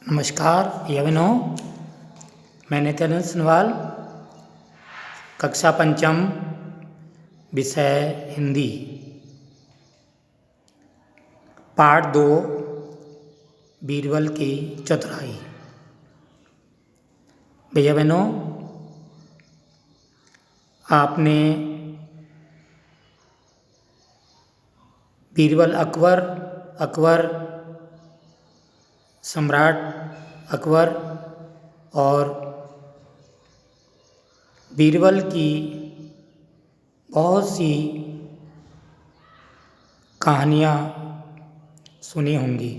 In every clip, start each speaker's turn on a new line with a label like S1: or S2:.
S1: नमस्कार यवनों, मैं नित्यानंद सनवाल, कक्षा पंचम, विषय हिंदी, पाठ 2, बीरबल की चतुराई। भैया बहनों, आपने बीरबल अकबर सम्राट अकबर और बीरबल की बहुत सी कहानियाँ सुनी होंगी।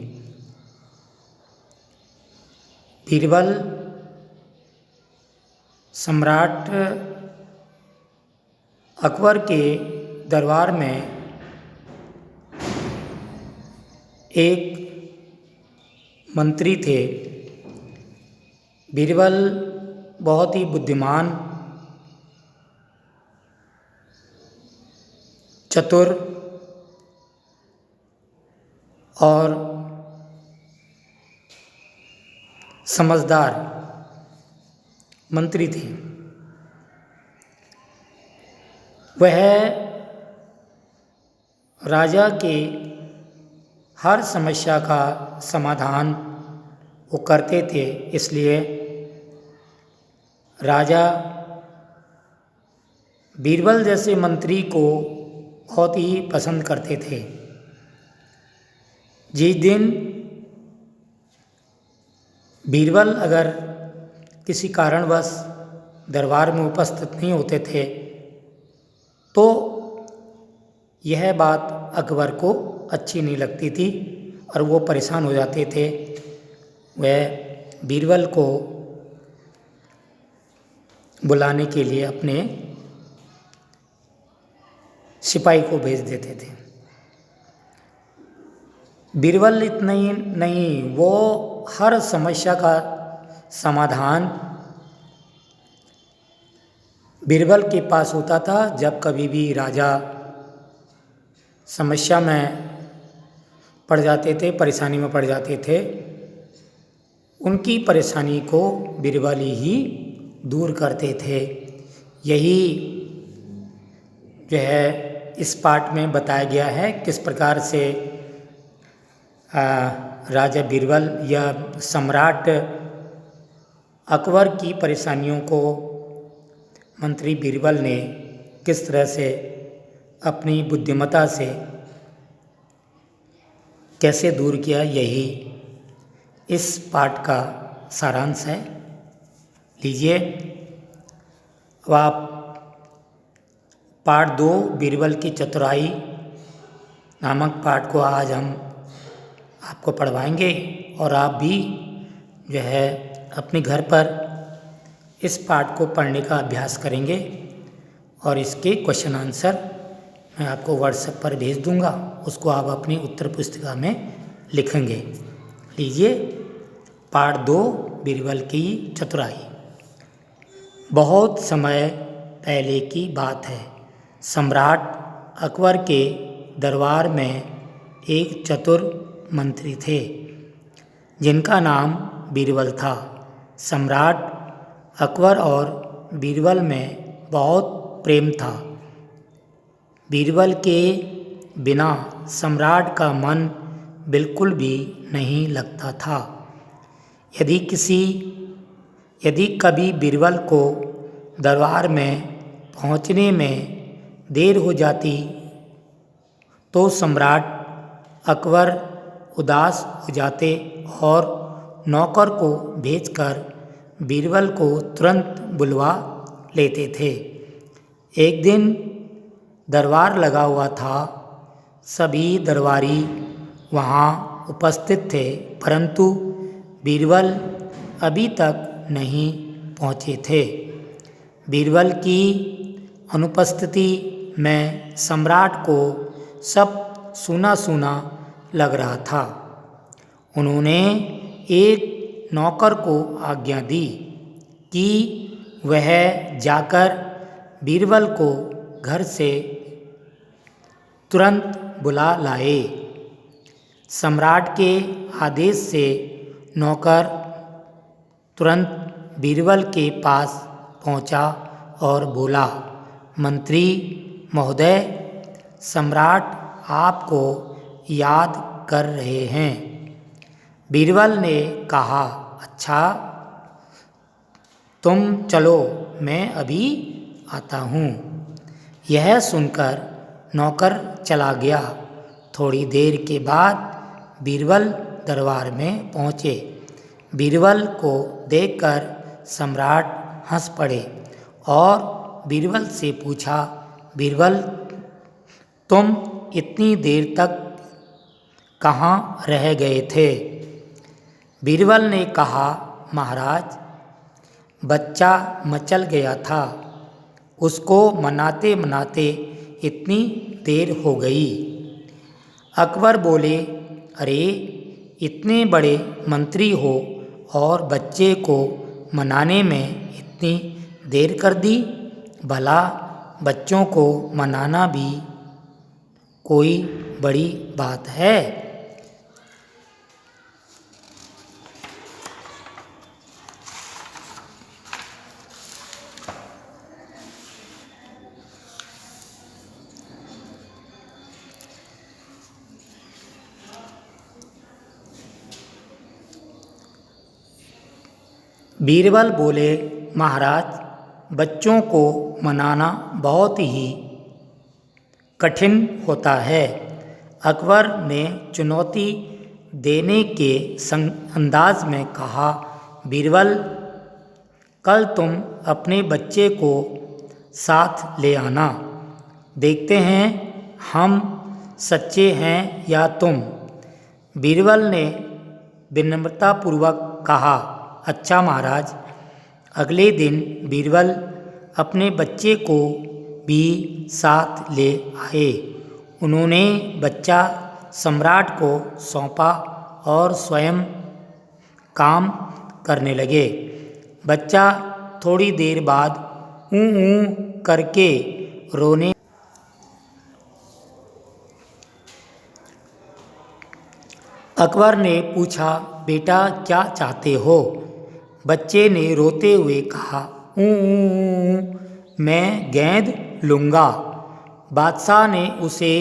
S1: बीरबल सम्राट अकबर के दरबार में एक मंत्री थे। बीरबल बहुत ही बुद्धिमान, चतुर और समझदार मंत्री थे। वह राजा के हर समस्या का समाधान वो करते थे, इसलिए राजा बीरबल जैसे मंत्री को बहुत ही पसंद करते थे। जिस दिन बीरबल अगर किसी कारणवश दरबार में उपस्थित नहीं होते थे तो यह बात अकबर को अच्छी नहीं लगती थी और वो परेशान हो जाते थे। वह बीरबल को बुलाने के लिए अपने सिपाही को भेज देते थे। बीरबल इतना ही नहीं, वो हर समस्या का समाधान बीरबल के पास होता था। जब कभी भी राजा समस्या में पड़ जाते थे, परेशानी में पड़ जाते थे, उनकी परेशानी को बीरबल ही दूर करते थे। यही जो है इस पाठ में बताया गया है, किस प्रकार से राजा बीरबल या सम्राट अकबर की परेशानियों को मंत्री बीरबल ने किस तरह से अपनी बुद्धिमत्ता से कैसे दूर किया, यही इस पाठ का सारांश है। लीजिए, अब आप पाठ 2 बीरबल की चतुराई नामक पाठ को आज हम आपको पढ़वाएंगे और आप भी जो है अपने घर पर इस पाठ को पढ़ने का अभ्यास करेंगे और इसके क्वेश्चन आंसर मैं आपको व्हाट्सएप पर भेज दूंगा, उसको आप अपनी उत्तर पुस्तिका में लिखेंगे। लीजिए, पाठ 2 बीरबल की चतुराई। बहुत समय पहले की बात है। सम्राट अकबर के दरबार में एक चतुर मंत्री थे जिनका नाम बीरबल था। सम्राट अकबर और बीरबल में बहुत प्रेम था। बीरबल के बिना सम्राट का मन बिल्कुल भी नहीं लगता था। यदि कभी बीरबल को दरबार में पहुंचने में देर हो जाती तो सम्राट अकबर उदास हो जाते और नौकर को भेजकर बीरबल को तुरंत बुलवा लेते थे। एक दिन दरबार लगा हुआ था। सभी दरबारी वहाँ उपस्थित थे, परंतु बीरबल अभी तक नहीं पहुँचे थे। बीरबल की अनुपस्थिति में सम्राट को सब सूना सूना लग रहा था। उन्होंने एक नौकर को आज्ञा दी कि वह जाकर बीरबल को घर से तुरंत बुला लाए। सम्राट के आदेश से नौकर तुरंत बीरबल के पास पहुंचा और बोला, मंत्री महोदय, सम्राट आपको याद कर रहे हैं। बीरबल ने कहा, अच्छा, तुम चलो, मैं अभी आता हूँ। यह सुनकर नौकर चला गया। थोड़ी देर के बाद बीरबल दरबार में पहुँचे। बीरबल को देखकर सम्राट हंस पड़े और बीरबल से पूछा, बीरबल, तुम इतनी देर तक कहाँ रह गए थे? बीरबल ने कहा, महाराज, बच्चा मचल गया था, उसको मनाते मनाते इतनी देर हो गई। अकबर बोले, अरे, इतने बड़े मंत्री हो और बच्चे को मनाने में इतनी देर कर दी। भला बच्चों को मनाना भी कोई बड़ी बात है? बीरबल बोले, महाराज, बच्चों को मनाना बहुत ही कठिन होता है। अकबर ने चुनौती देने के अंदाज में कहा, बीरबल, कल तुम अपने बच्चे को साथ ले आना। देखते हैं हम सच्चे हैं या तुम। बीरबल ने विनम्रतापूर्वक कहा, अच्छा महाराज। अगले दिन बीरबल अपने बच्चे को भी साथ ले आए। उन्होंने बच्चा सम्राट को सौंपा और स्वयं काम करने लगे। बच्चा थोड़ी देर बाद ऊँ ऊँ करके रोने। अकबर ने पूछा, बेटा क्या चाहते हो? बच्चे ने रोते हुए कहा, मैं गेंद लूँगा। बादशाह ने उसे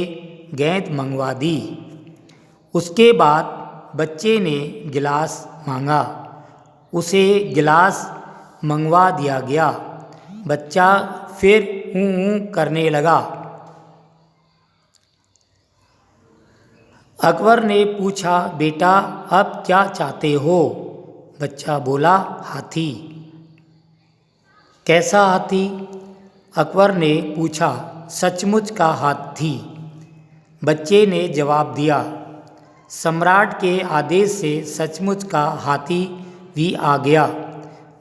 S1: गेंद मंगवा दी। उसके बाद बच्चे ने गिलास मांगा। उसे गिलास मंगवा दिया गया। बच्चा फिर करने लगा। अकबर ने पूछा, बेटा अब क्या चाहते हो? बच्चा बोला, हाथी। कैसा हाथी? अकबर ने पूछा। सचमुच का हाथी, बच्चे ने जवाब दिया। सम्राट के आदेश से सचमुच का हाथी भी आ गया।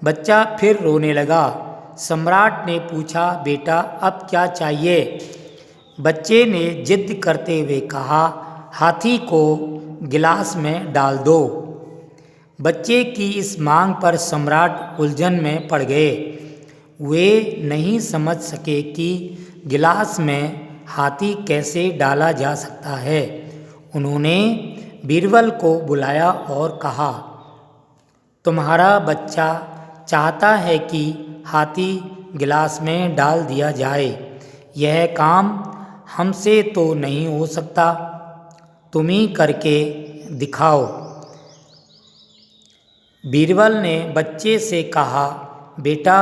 S1: बच्चा फिर रोने लगा। सम्राट ने पूछा, बेटा अब क्या चाहिए? बच्चे ने जिद करते हुए कहा, हाथी को गिलास में डाल दो। बच्चे की इस मांग पर सम्राट उलझन में पड़ गए। वे नहीं समझ सके कि गिलास में हाथी कैसे डाला जा सकता है। उन्होंने बीरबल को बुलाया और कहा, तुम्हारा बच्चा चाहता है कि हाथी गिलास में डाल दिया जाए। यह काम हमसे तो नहीं हो सकता, तुम ही करके दिखाओ। बीरबल ने बच्चे से कहा, बेटा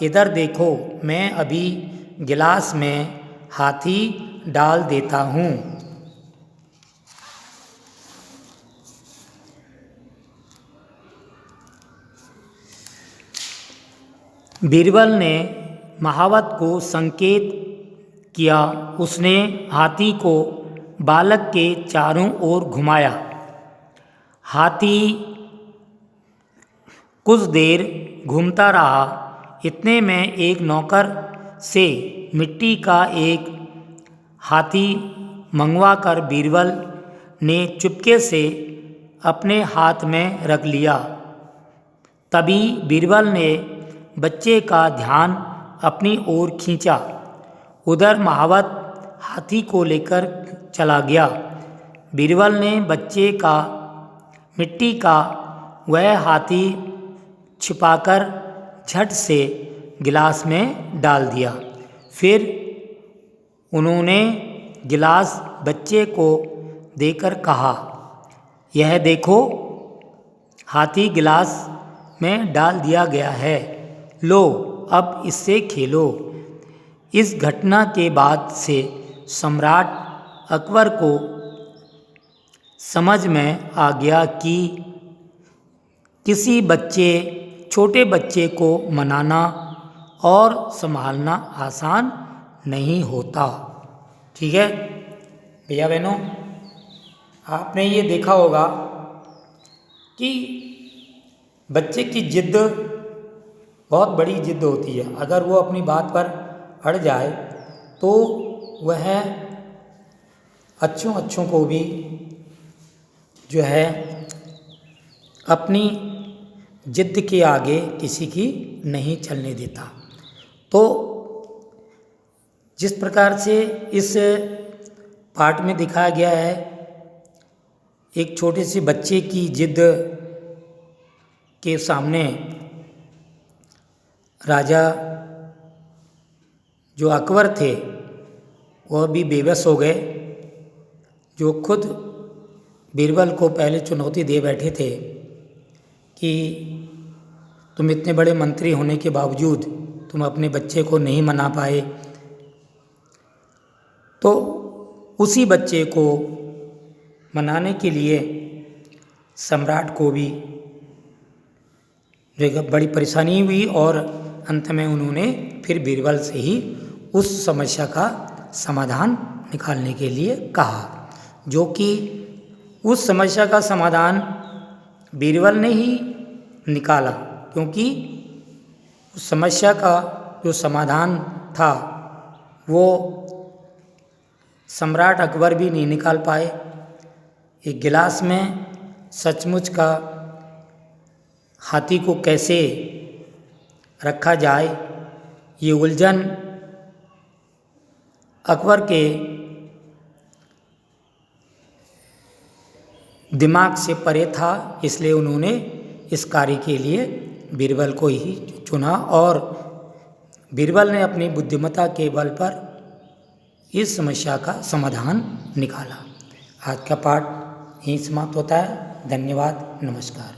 S1: इधर देखो, मैं अभी गिलास में हाथी डाल देता हूँ। बीरबल ने महावत को संकेत किया। उसने हाथी को बालक के चारों ओर घुमाया। हाथी कुछ देर घूमता रहा। इतने में एक नौकर से मिट्टी का एक हाथी मंगवाकर बीरबल ने चुपके से अपने हाथ में रख लिया। तभी बीरबल ने बच्चे का ध्यान अपनी ओर खींचा। उधर महावत हाथी को लेकर चला गया। बीरबल ने बच्चे का मिट्टी का वह हाथी छिपाकर झट से गिलास में डाल दिया। फिर उन्होंने गिलास बच्चे को देकर कहा, यह देखो, हाथी गिलास में डाल दिया गया है, लो अब इससे खेलो। इस घटना के बाद से सम्राट अकबर को समझ में आ गया कि किसी छोटे बच्चे को मनाना और संभालना आसान नहीं होता। ठीक है भैया बहनों, आपने ये देखा होगा कि बच्चे की जिद बहुत बड़ी जिद होती है। अगर वो अपनी बात पर अड़ जाए तो वह अच्छों को भी जो है अपनी जिद के आगे किसी की नहीं चलने देता। तो जिस प्रकार से इस पाठ में दिखाया गया है, एक छोटे से बच्चे की जिद के सामने राजा जो अकबर थे वह भी बेबस हो गए, जो खुद बीरबल को पहले चुनौती दे बैठे थे कि तुम इतने बड़े मंत्री होने के बावजूद तुम अपने बच्चे को नहीं मना पाए। तो उसी बच्चे को मनाने के लिए सम्राट को भी बड़ी परेशानी हुई और अंत में उन्होंने फिर बीरबल से ही उस समस्या का समाधान निकालने के लिए कहा, जो कि उस समस्या का समाधान बीरबल ने ही निकाला, क्योंकि उस समस्या का जो समाधान था वो सम्राट अकबर भी नहीं निकाल पाए। एक गिलास में सचमुच का हाथी को कैसे रखा जाए, ये उलझन अकबर के दिमाग से परे था, इसलिए उन्होंने इस कार्य के लिए बीरबल को ही चुना और बीरबल ने अपनी बुद्धिमत्ता के बल पर इस समस्या का समाधान निकाला। आज का पाठ यहीं समाप्त होता है। धन्यवाद, नमस्कार।